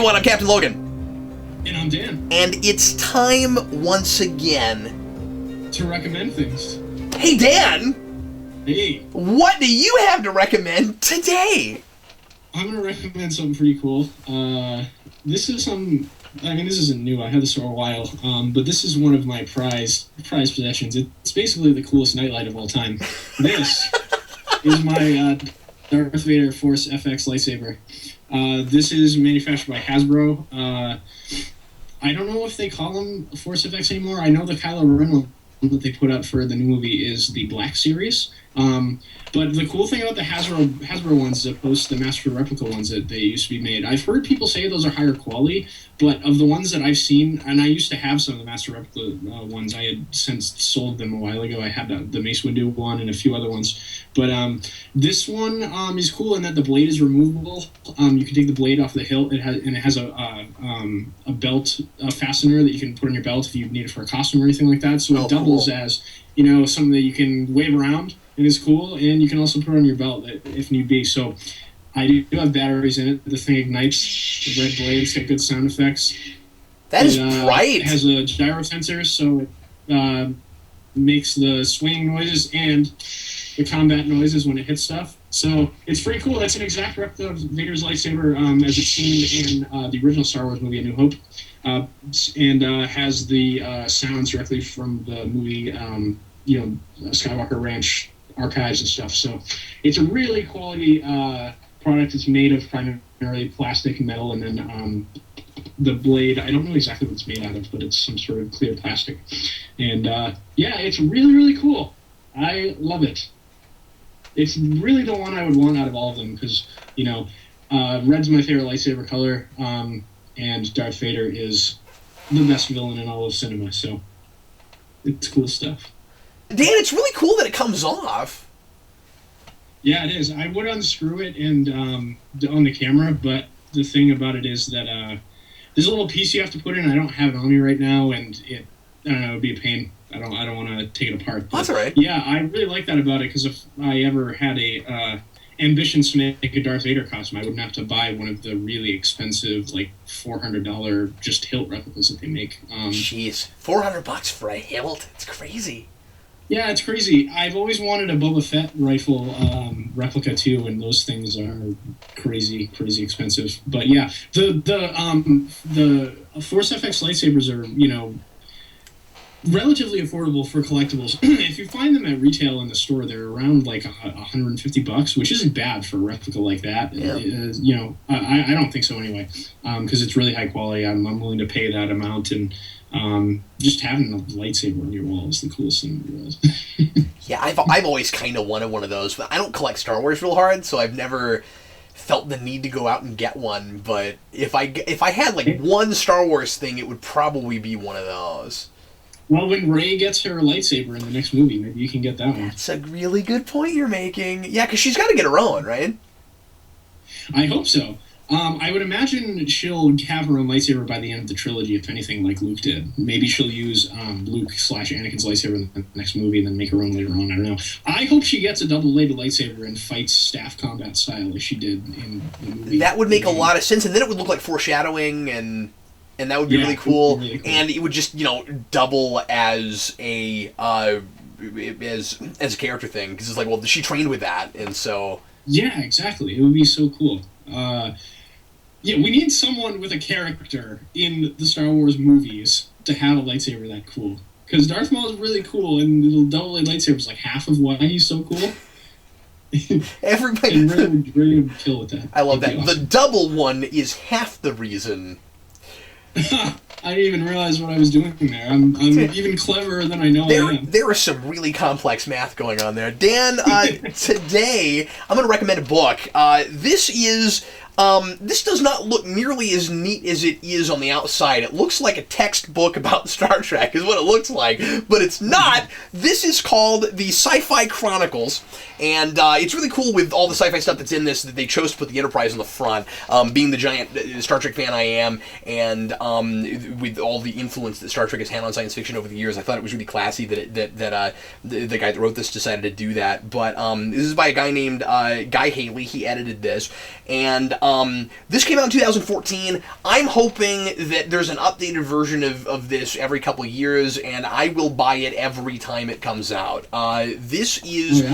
everyone, I'm Captain Logan. And I'm Dan. And it's time, once again, to recommend things. Hey, Dan! Hey. What do you have to recommend today? I'm going to recommend something pretty cool. This isn't new. I had this for a while. But this is one of my prized possessions. It's basically the coolest nightlight of all time. This is my Darth Vader Force FX lightsaber. This is manufactured by Hasbro. I don't know if they call them Force FX anymore. I know the Kylo Ren one that they put out for the new movie is the Black Series. But the cool thing about the Hasbro ones, as opposed to the Master Replica ones that they used to be made, I've heard people say those are higher quality, but of the ones that I've seen, and I used to have some of the Master Replica ones, I had since sold them a while ago. I had the Mace Windu one and a few other ones. But this one is cool in that the blade is removable. You can take the blade off the hilt. It has a belt fastener that you can put on your belt if you need it for a costume or anything like that. So it doubles as, something that you can wave around. It is cool, and you can also put it on your belt if need be. So I do have batteries in it. The thing ignites. The red blade. It's got good sound effects. That is bright. It has a gyro sensor, so it makes the swinging noises and the combat noises when it hits stuff. So it's pretty cool. That's an exact replica of Vader's lightsaber as it's seen in the original Star Wars movie, A New Hope, and has the sounds directly from the movie, Skywalker Ranch archives and stuff. So it's a really quality product. It's made of primarily plastic and metal, and then the blade, I don't know exactly what it's made out of, but it's some sort of clear plastic. And it's really, really cool. I love it. It's really the one I would want out of all of them because, red's my favorite lightsaber color, and Darth Vader is the best villain in all of cinema, so it's cool stuff. Dan, it's really cool that it comes off. Yeah, it is. I would unscrew it and on the camera, but the thing about it is that there's a little piece you have to put in. I don't have it on me right now, and it would be a pain. I don't want to take it apart. But, that's all right. Yeah, I really like that about it because if I ever had a ambition to make a Darth Vader costume, I wouldn't have to buy one of the really expensive, like $400 just hilt replicas that they make. Jeez, $400 for a hilt? It's crazy. Yeah, it's crazy. I've always wanted a Boba Fett rifle replica too, and those things are crazy expensive. But yeah, the Force FX lightsabers are relatively affordable for collectibles. If you find them at retail in the store, they're around like $150, which isn't bad for a replica like that. Yeah. I don't think so anyway, because it's really high quality. I'm willing to pay that amount, and just having a lightsaber on your wall is the coolest thing in the world. Yeah, I've always kind of wanted one of those, but I don't collect Star Wars real hard, so I've never felt the need to go out and get one. But if I had like one Star Wars thing, it would probably be one of those. Well, when Rey gets her lightsaber in the next movie, maybe you can get that one. That's a really good point you're making. Yeah, because she's got to get her own, right? I hope so. I would imagine she'll have her own lightsaber by the end of the trilogy, if anything, like Luke did. Maybe she'll use Luke/Anakin's lightsaber in the next movie and then make her own later on. I don't know. I hope she gets a double-bladed lightsaber and fights staff combat style like she did in the movie. That would make a lot of sense, and then it would look like foreshadowing, and that would be really cool. Really cool. And it would just, double as a as a character thing, because it's like, well, she trained with that, and so... Yeah, exactly. It would be so cool. We need someone with a character in the Star Wars movies to have a lightsaber that cool. Because Darth Maul is really cool, and the double-blade lightsaber is like half of why he's so cool. Everybody really would kill with that. I love that. Awesome. The double one is half the reason. I didn't even realize what I was doing there. I'm even cleverer than I know I am. There is some really complex math going on there. Dan, today I'm going to recommend a book. This does not look nearly as neat as it is on the outside. It looks like a textbook about Star Trek is what it looks like, but it's not. This is called the Sci-Fi Chronicles, and it's really cool with all the sci-fi stuff that's in this that they chose to put the Enterprise on the front. Being the giant Star Trek fan I am, and with all the influence that Star Trek has had on science fiction over the years, I thought it was really classy that the guy that wrote this decided to do that. But this is by a guy named Guy Haley. He edited this, and this came out in 2014. I'm hoping that there's an updated version of this every couple of years, and I will buy it every time it comes out. This is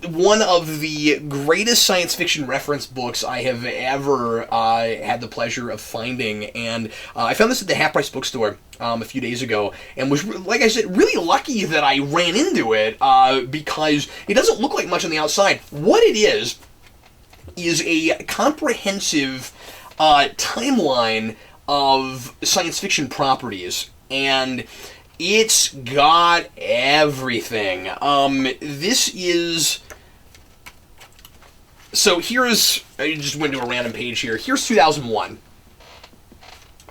one of the greatest science fiction reference books I have ever had the pleasure of finding, and I found this at the Half Price bookstore a few days ago, and was, like I said, really lucky that I ran into it, because it doesn't look like much on the outside. What it is a comprehensive timeline of science fiction properties, and it's got everything. This is... So here's... I just went to a random page here. Here's 2001.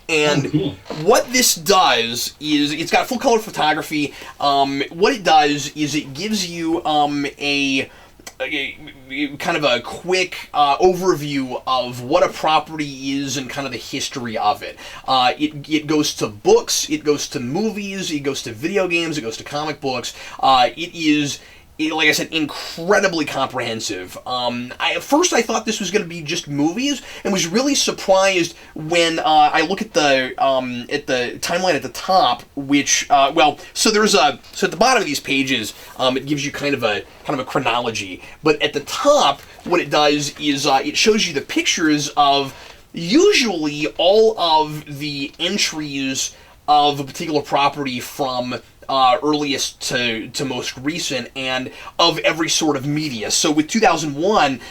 And what this does is, it's got full color photography. What it does is it gives you a kind of a quick overview of what a property is and kind of the history of it. It goes to books, it goes to movies, it goes to video games, it goes to comic books. It is, like I said, incredibly comprehensive. At first I thought this was going to be just movies, and was really surprised when I look at the timeline at the top, which so at the bottom of these pages, it gives you kind of a chronology, but at the top, what it does is it shows you the pictures of usually all of the entries of a particular property from earliest to most recent, and of every sort of media. So with 2001,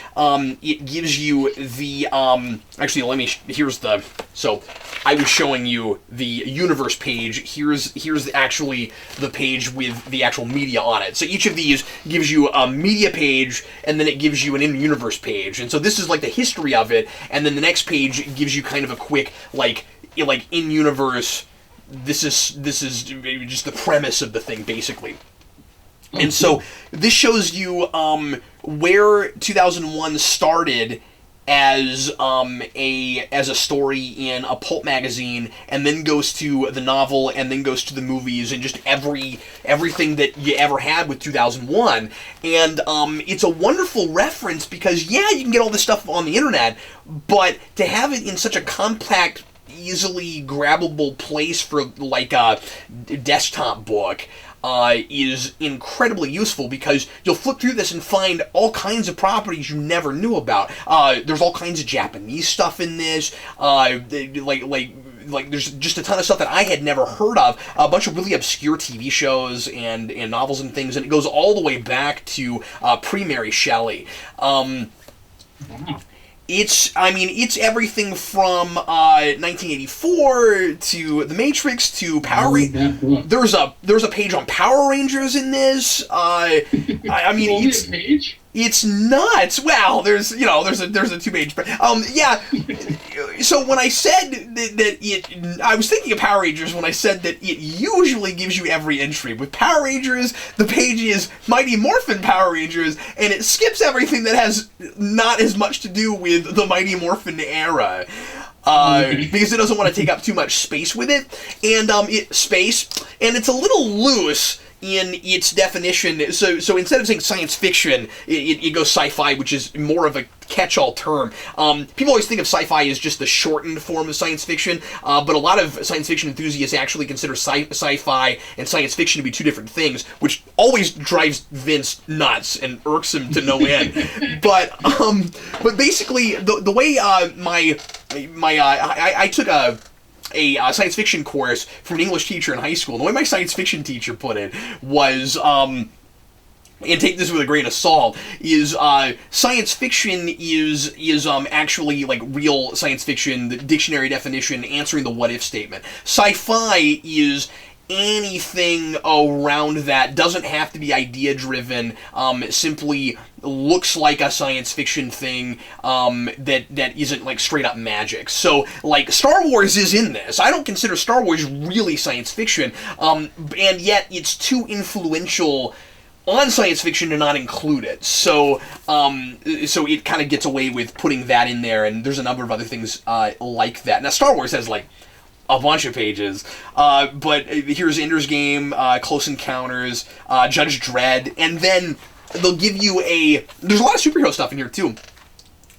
it gives you the actually, here's the, so I was showing you the universe page. Here's actually the page with the actual media on it. So each of these gives you a media page, and then it gives you an in-universe page. And so this is like the history of it, and then the next page gives you kind of a quick like in-universe. This is just the premise of the thing, basically. And so this shows you where 2001 started as a story in a pulp magazine, and then goes to the novel, and then goes to the movies, and just everything that you ever had with 2001. And it's a wonderful reference because, yeah, you can get all this stuff on the internet, but to have it in such a compact, easily grabbable place for like a desktop book is incredibly useful, because you'll flip through this and find all kinds of properties you never knew about. There's all kinds of Japanese stuff in this, like there's just a ton of stuff that I had never heard of, a bunch of really obscure TV shows and novels and things, and it goes all the way back to pre-Mary Shelley. Wow. It's everything from 1984 to The Matrix to Power Rangers. There's a page on Power Rangers in this. It's page? It's nuts. Well, there's a 2-page. Yeah. So when I said that I was thinking of Power Rangers when I said that it usually gives you every entry. With Power Rangers, the page is Mighty Morphin Power Rangers, and it skips everything that has not as much to do with the Mighty Morphin era. Because it doesn't want to take up too much space with it, and it's a little loose in its definition. So instead of saying science fiction, it goes sci-fi, which is more of a catch-all term. People always think of sci-fi as just the shortened form of science fiction, but a lot of science fiction enthusiasts actually consider sci-fi and science fiction to be two different things, which always drives Vince nuts and irks him to no end. But basically, the way I took a science fiction course from an English teacher in high school. The way my science fiction teacher put it was, and take this with a grain of salt, is science fiction is actually like real science fiction, the dictionary definition, answering the what-if statement. Sci-fi is anything around that, doesn't have to be idea-driven, simply looks like a science fiction thing that isn't like straight-up magic. So, like, Star Wars is in this. I don't consider Star Wars really science fiction, and yet it's too influential on science fiction to not include it. So it kind of gets away with putting that in there, and there's a number of other things like that. Now, Star Wars has, like, a bunch of pages, but here's Ender's Game, Close Encounters, Judge Dredd, and then they'll give you there's a lot of superhero stuff in here too.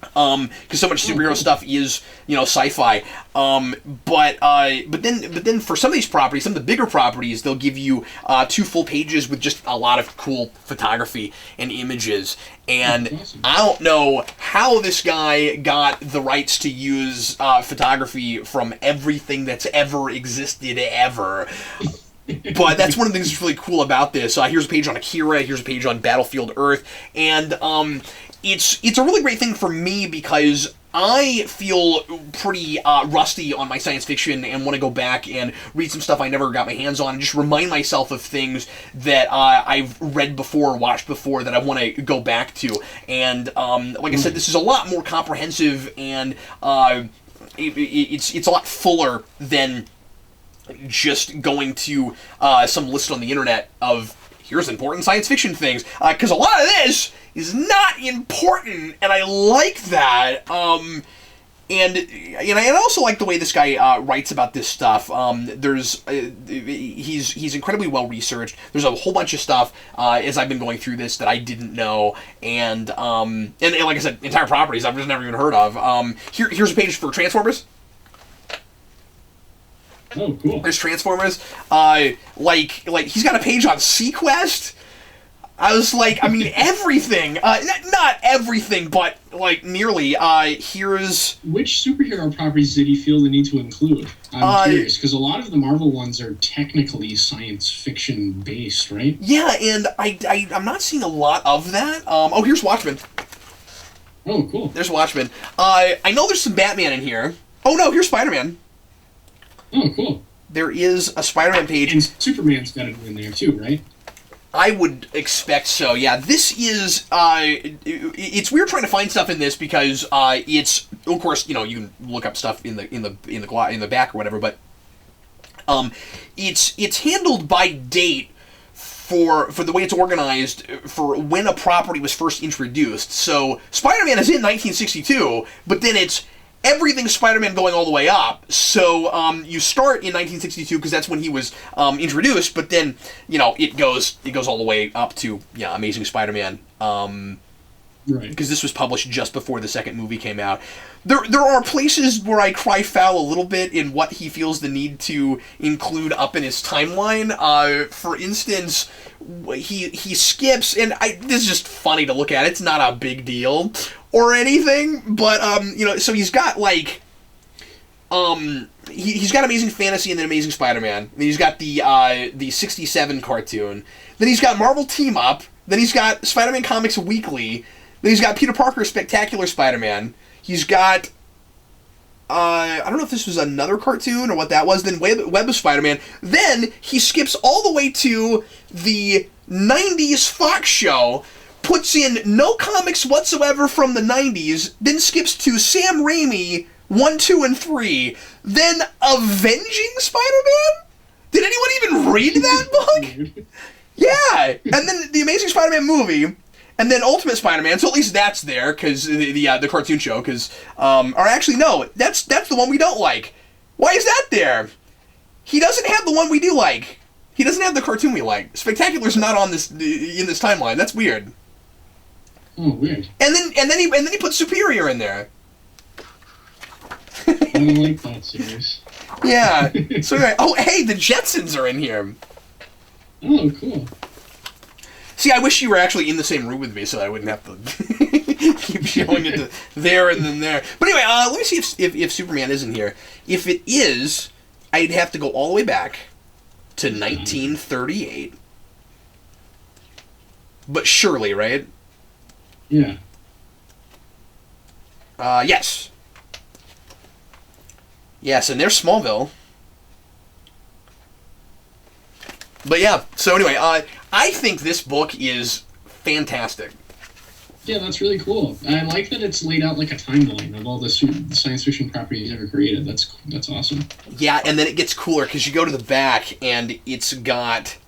because so much superhero stuff is, sci-fi. But then for some of these properties, some of the bigger properties, they'll give you 2 full pages with just a lot of cool photography and images. And Awesome. I don't know how this guy got the rights to use photography from everything that's ever existed ever. But that's one of the things that's really cool about this. Here's a page on Akira, here's a page on Battlefield Earth, and it's a really great thing for me because I feel pretty rusty on my science fiction and want to go back and read some stuff I never got my hands on and just remind myself of things that I've read before or watched before that I want to go back to. And like I said, this is a lot more comprehensive, and it's a lot fuller than just going to some list on the internet of here's important science fiction things, because a lot of this is not important, and I like that. And I also like the way this guy writes about this stuff. He's incredibly well researched. There's a whole bunch of stuff as I've been going through this that I didn't know, and like I said, entire properties I've just never even heard of. Here's a page for Transformers. Oh, cool. There's Transformers. Like he's got a page on Sequest. I was like, I mean, everything. Not everything, but like nearly. Here's which superhero properties did he feel the need to include? I'm curious because a lot of the Marvel ones are technically science fiction based, right? Yeah, and I'm not seeing a lot of that. Here's Watchmen. Oh, cool. There's Watchmen. I know there's some Batman in here. Oh no, here's Spider-Man. Oh, cool. There is a Spider-Man page. And Superman's got it in there too, right? I would expect so. Yeah, this is. It's weird trying to find stuff in this because it's, of course, you can look up stuff in the back or whatever, but it's handled by date for the way it's organized for when a property was first introduced. So Spider-Man is in 1962, but then it's everything Spider-Man going all the way up. So you start in 1962 because that's when he was introduced, but then it goes all the way up to Amazing Spider-Man. Right. Because this was published just before the second movie came out. There are places where I cry foul a little bit in what he feels the need to include up in his timeline. For instance, he skips, and this is just funny to look at. It's not a big deal or anything, but so he's got like he's got Amazing Fantasy and then Amazing Spider-Man. Then he's got the 67 cartoon. Then he's got Marvel Team Up. Then he's got Spider-Man Comics Weekly. Then he's got Peter Parker's Spectacular Spider-Man. He's got I don't know if this was another cartoon or what that was. Then Web of Spider-Man. Then he skips all the way to the 90s Fox show, puts in no comics whatsoever from the 90s, then skips to Sam Raimi 1, 2, and 3, then Avenging Spider-Man? Did anyone even read that book? Yeah! And then the Amazing Spider-Man movie, and then Ultimate Spider-Man, so at least that's there, because the cartoon show, because, or actually, no, that's the one we don't like. Why is that there? He doesn't have the one we do like. He doesn't have the cartoon we like. Spectacular's not on this, in this timeline. That's weird. Oh, weird. And then he put Superior in there. I don't like that series. Yeah. So anyway, hey, the Jetsons are in here. Oh, cool. See, I wish you were actually in the same room with me so I wouldn't have to keep showing it to there and then there. But anyway, let me see if Superman is in here. If it is, I'd have to go all the way back to 1938. But surely, right? Yeah. Yes. Yes, and there's Smallville. But yeah, so anyway, I think this book is fantastic. Yeah, that's really cool. I like that it's laid out like a timeline of all the science fiction properties ever created. That's awesome. Yeah, and then it gets cooler because you go to the back and it's got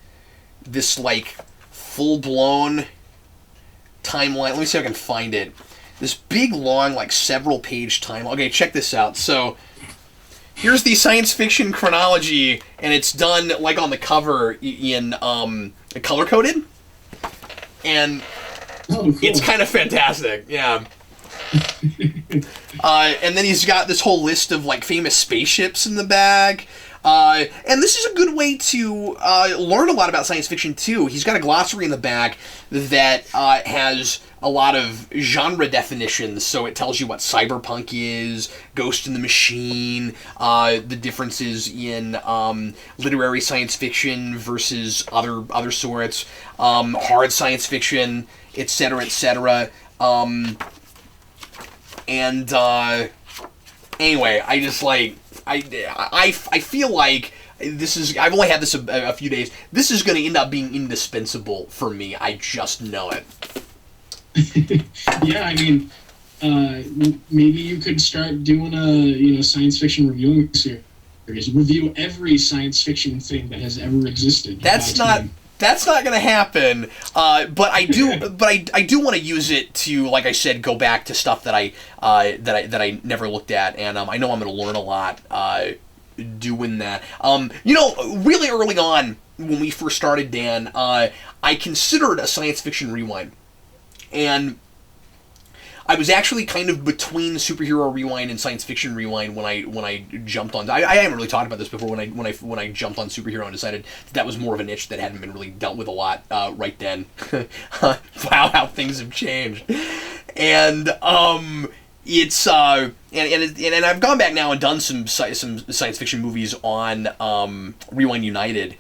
this like full-blown timeline. Let me see if I can find it. This big, long, like several-page timeline. Okay, check this out. So here's the science fiction chronology, and it's done like on the cover in color-coded, and oh, cool. It's kind of fantastic. Yeah. And then he's got this whole list of like famous spaceships in the bag. And this is a good way to learn a lot about science fiction too. He's got a glossary in the back that has a lot of genre definitions, so it tells you what cyberpunk is, Ghost in the Machine, the differences in literary science fiction versus other sorts, hard science fiction, etc., etc. Anyway, I just like I feel like this is. I've only had this a few days. This is going to end up being indispensable for me. I just know it. Yeah, I mean, maybe you could start doing a science fiction reviewing series. Review every science fiction thing that has ever existed. That's not going to happen. But I do. But I do want to use it to, like I said, go back to stuff that I never looked at, and I know I'm going to learn a lot doing that. Really early on when we first started, Dan, I considered a science fiction rewind. And I was actually kind of between superhero rewind and science fiction rewind when I jumped on. I haven't really talked about this before. When I jumped on superhero and decided that was more of a niche that hadn't been really dealt with a lot right then. Wow, how things have changed. And it's and I've gone back now and done some science fiction movies on Rewind United.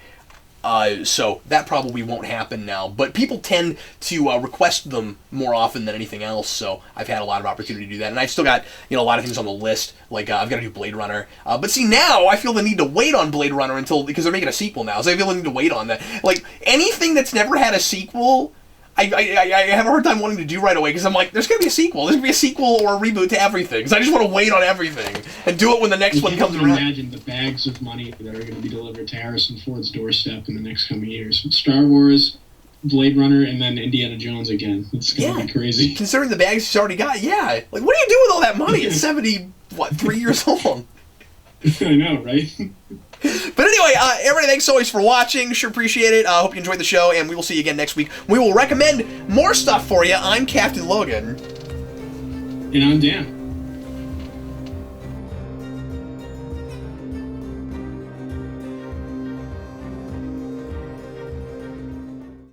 So that probably won't happen now, but people tend to request them more often than anything else, so I've had a lot of opportunity to do that, and I've still got a lot of things on the list, like I've got to do Blade Runner, but see, now I feel the need to wait on Blade Runner because they're making a sequel now, so I feel the need to wait on that. Like, anything that's never had a sequel, I have a hard time wanting to do right away, because I'm like, there's going to be a sequel. There's going to be a sequel or a reboot to everything, because I just want to wait on everything and do it when the next one comes around. Imagine the bags of money that are going to be delivered to Harrison Ford's doorstep in the next coming years. Star Wars, Blade Runner, and then Indiana Jones again. It's going to be crazy. Considering the bags he's already got, yeah. Like, what do you do with all that money at 3 years old? I know, right? But anyway, everybody, thanks always for watching. Sure appreciate it. Hope you enjoyed the show, and we will see you again next week. We will recommend more stuff for you. I'm Captain Logan. And I'm Dan.